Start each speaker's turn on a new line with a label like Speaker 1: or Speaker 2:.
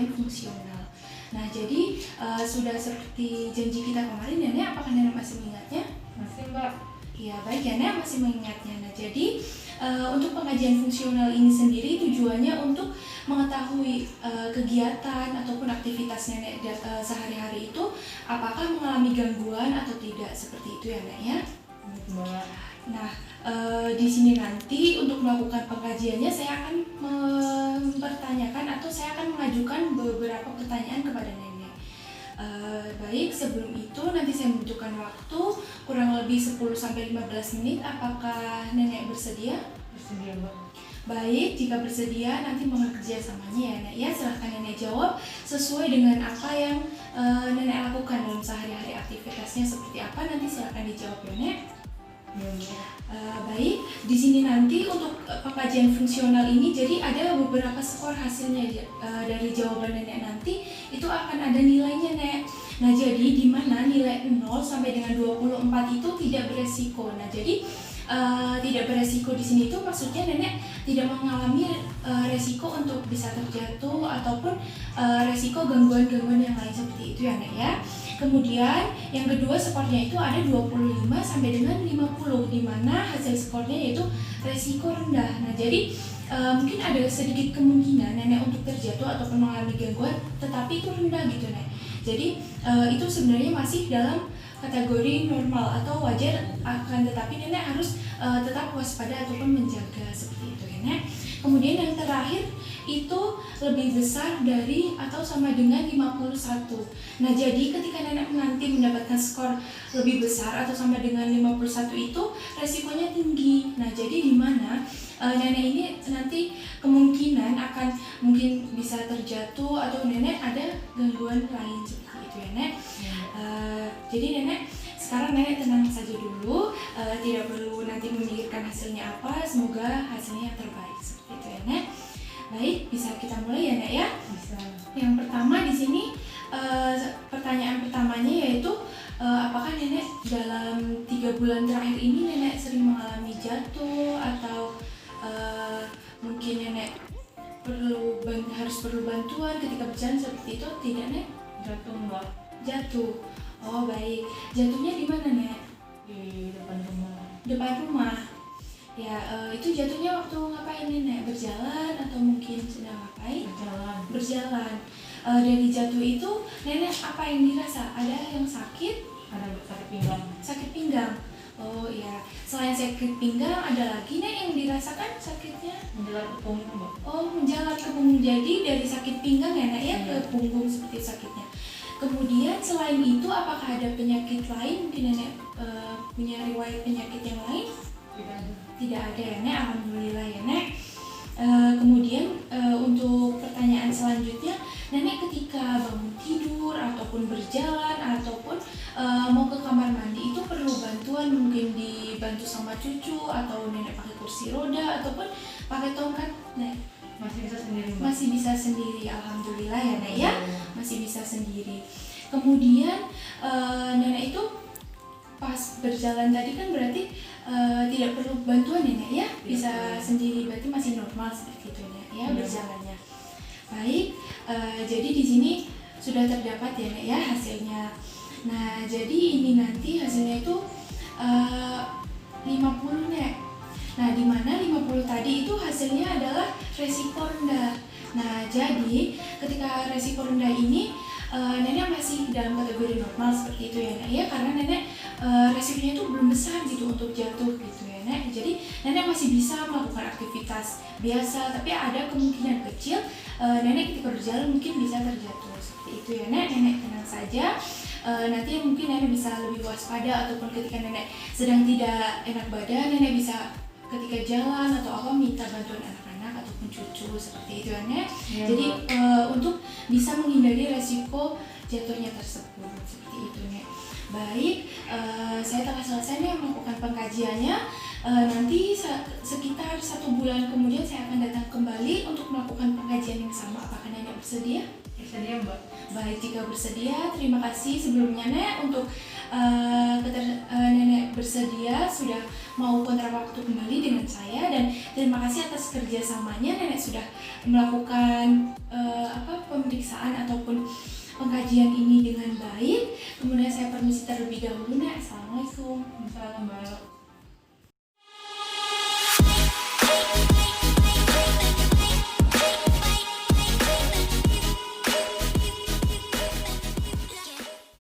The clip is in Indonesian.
Speaker 1: pengajian fungsional. Nah, jadi sudah seperti janji kita kemarin ya, Nek, apakah Nenek masih mengingatnya?
Speaker 2: Masih, Mbak.
Speaker 1: Ya, baik ya, Nek, masih mengingatnya. Nah, jadi untuk pengajian fungsional ini sendiri tujuannya untuk mengetahui kegiatan ataupun aktivitas Nenek sehari-hari itu apakah mengalami gangguan atau tidak, seperti itu ya, Nek ya.
Speaker 2: Mbak.
Speaker 1: Nah, di sini nanti untuk melakukan pengkajiannya saya akan mempertanyakan atau saya akan mengajukan beberapa pertanyaan kepada Nenek. Baik, sebelum itu nanti saya membutuhkan waktu kurang lebih 10-15 menit. Apakah Nenek bersedia?
Speaker 2: Bersedia, Mbak.
Speaker 1: Baik, jika bersedia nanti mohon kerjasamanya ya, Nek ya. Silahkan Nenek jawab sesuai dengan apa yang Nenek lakukan dalam sehari-hari, aktivitasnya seperti apa, nanti silahkan dijawab ya, Nek. Baik, di sini nanti untuk pengkajian fungsional ini jadi ada beberapa skor hasilnya dari jawaban Nenek nanti itu akan ada nilainya, Nek. Nah, jadi di mana nilai 0 sampai dengan 24 itu tidak beresiko. Nah, jadi tidak beresiko di sini itu maksudnya Nenek tidak mengalami resiko untuk bisa terjatuh ataupun resiko gangguan-gangguan yang lain seperti itu ya, Nek ya. Kemudian yang kedua skornya itu ada 25 sampai dengan 50 di mana hasil skornya yaitu resiko rendah. Nah, jadi mungkin ada sedikit kemungkinan Nenek untuk terjatuh ataupun mengalami gangguan, tetapi itu rendah gitu, Nek. Jadi itu sebenarnya masih dalam kategori normal atau wajar, akan tetapi Nenek harus tetap waspada ataupun menjaga seperti itu ya, Nek. Kemudian yang terakhir itu lebih besar dari atau sama dengan 51. Nah, jadi ketika Nenek nanti mendapatkan skor lebih besar atau sama dengan 51 itu resikonya tinggi. Nah, jadi di mana Nenek ini nanti kemungkinan akan mungkin bisa terjatuh atau Nenek ada gangguan lain seperti itu ya, Nek. Jadi Nenek sekarang Nenek tenang saja dulu, tidak perlu nanti memikirkan hasilnya apa, semoga hasilnya yang terbaik seperti itu ya, Nek. Baik, bisa kita mulai ya, Nek ya?
Speaker 2: Bisa.
Speaker 1: Yang pertama di sini pertanyaan pertamanya yaitu apakah Nenek dalam 3 bulan terakhir ini Nenek sering mengalami jatuh atau mungkin Nenek harus perlu bantuan ketika berjalan seperti itu, tidak, Nek?
Speaker 2: Jatuh, Mbak.
Speaker 1: Jatuh. Oh, baik. Jatuhnya di mana, Nek?
Speaker 2: Di depan rumah.
Speaker 1: Depan rumah. Ya, itu jatuhnya waktu ngapain, Nenek? Berjalan atau mungkin sedang ngapain?
Speaker 2: Berjalan.
Speaker 1: Berjalan. Dari jatuh itu Nenek apa yang dirasa? Ada yang sakit?
Speaker 2: Ada sakit pinggang.
Speaker 1: Sakit pinggang. Oh iya. Selain sakit pinggang ada lagi, Nek, yang dirasakan sakitnya?
Speaker 2: Menjalar ke punggung, Mbak.
Speaker 1: Oh, menjalar ke punggung. Jadi dari sakit pinggang ya, Nek ya,
Speaker 2: Iya.
Speaker 1: ke punggung seperti sakitnya. Kemudian selain itu apakah ada penyakit lain? Mungkin Nenek punya riwayat penyakit yang lain?
Speaker 2: Tidak ada.
Speaker 1: Tidak ada ya, Nek. Alhamdulillah ya, Nek. Kemudian untuk pertanyaan selanjutnya, Nenek ketika bangun tidur ataupun berjalan ataupun mau ke kamar mandi itu perlu bantuan, mungkin dibantu sama cucu atau Nenek pakai kursi roda ataupun pakai tongkat, Nek?
Speaker 2: Masih bisa sendiri, Mbak.
Speaker 1: Masih bisa sendiri, alhamdulillah ya, Nek ya. Masih bisa sendiri. Kemudian Nenek itu pas berjalan tadi kan berarti tidak perlu bantuan ya, Nek ya, bisa sendiri, berarti masih normal seperti itu ya, berjalannya. Baik, jadi di sini sudah terdapat ya, Nek ya, hasilnya. Nah, jadi ini nanti hasilnya itu 50, Nek. Nah, di mana 50 tadi itu hasilnya adalah resiko rendah. Nah, jadi ketika resiko rendah ini Nenek masih dalam kategori normal seperti itu ya, Nek ya, karena Nenek resikonya itu belum besar gitu untuk jatuh gitu ya, Nek. Jadi Nenek masih bisa melakukan aktivitas biasa, tapi ada kemungkinan kecil Nenek ketika berjalan mungkin bisa terjatuh seperti itu ya, Nek. Nenek tenang saja. Nanti mungkin Nenek bisa lebih waspada ataupun ketika Nenek sedang tidak enak badan, Nenek bisa ketika jalan atau apa minta bantuan anak-anak ataupun cucu seperti itu ya, Nek.
Speaker 2: Ya,
Speaker 1: Jadi untuk bisa menghindari resiko jatuhnya tersebut seperti itu, Nek. Baik, saya telah selesai nih melakukan pengkajiannya. Nanti sekitar 1 bulan kemudian saya akan datang kembali untuk melakukan pengkajian yang sama. Apakah Nenek bersedia?
Speaker 2: Bersedia, Mbak.
Speaker 1: Baik, jika bersedia, terima kasih sebelumnya, Nek, untuk Nenek bersedia sudah mau kontrak waktu kembali dengan saya, dan terima kasih atas kerjasamanya. Nenek sudah melakukan pemeriksaan ataupun pengkajian ini dengan baik. Kemudian saya permisi terlebih dahulu, Nek. Assalamualaikum.
Speaker 2: Misalnya Mbak.